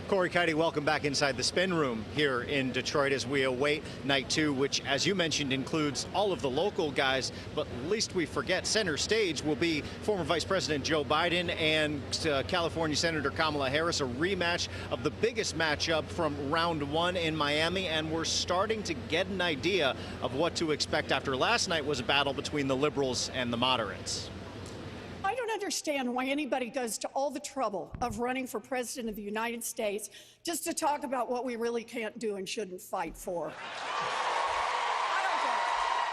Corey Kitey, welcome back inside the spin room here in Detroit as we await night two, which, as you mentioned, includes all of the local guys. But least we forget, center stage will be former Vice President Joe Biden and California Senator Kamala Harris, a rematch of the biggest matchup from round one in Miami. And we're starting to get an idea of what to expect after last night was a battle between the liberals and the moderates. I don't understand why anybody goes to all the trouble of running for president of the United States just to talk about what we really can't do and shouldn't fight for.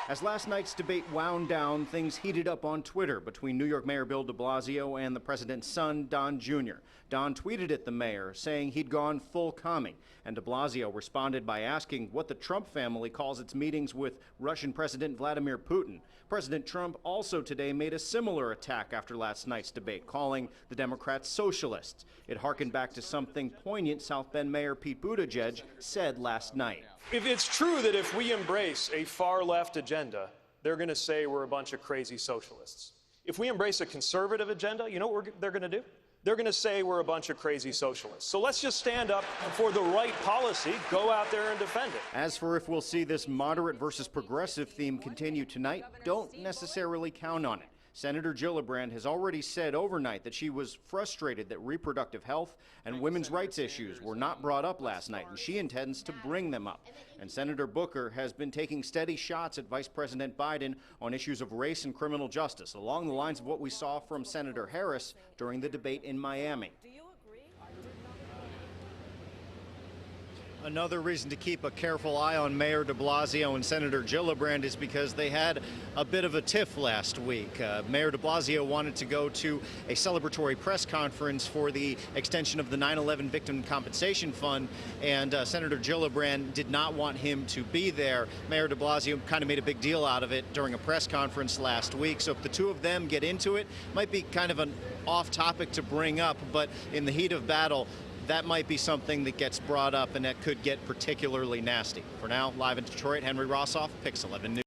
As last night's debate wound down, things heated up on Twitter between New York Mayor Bill de Blasio and the president's son, Don Jr. Don tweeted at the mayor, saying he'd gone full commie, and de Blasio responded by asking what the Trump family calls its meetings with Russian President Vladimir Putin. President Trump also today made a similar attack after last night's debate, calling the Democrats socialists. It harkened back to something poignant South Bend Mayor Pete Buttigieg said last night. If it's true that if we embrace a far-left agenda, they're going to say we're a bunch of crazy socialists. If we embrace a conservative agenda, you know what they're going to do? They're going to say we're a bunch of crazy socialists. So let's just stand up for the right policy, go out there and defend it. As for if we'll see this moderate versus progressive theme continue tonight, don't necessarily count on it. Senator Gillibrand has already said overnight that she was frustrated that reproductive health and women's rights issues were not brought up last night, and she intends to bring them up. And Senator Booker has been taking steady shots at Vice President Biden on issues of race and criminal justice, along the lines of what we saw from Senator Harris during the debate in Miami. Another reason to keep a careful eye on Mayor de Blasio and Senator Gillibrand is because they had a bit of a tiff last week. Mayor de Blasio wanted to go to a celebratory press conference for the extension of the 9/11 Victim Compensation Fund, and Senator Gillibrand did not want him to be there. Mayor de Blasio kind of made a big deal out of it during a press conference last week. So if the two of them get into it, might be kind of an off topic to bring up, but in the heat of battle, that might be something that gets brought up, and that could get particularly nasty. For now, live in Detroit, Henry Rossoff, Pix 11 News.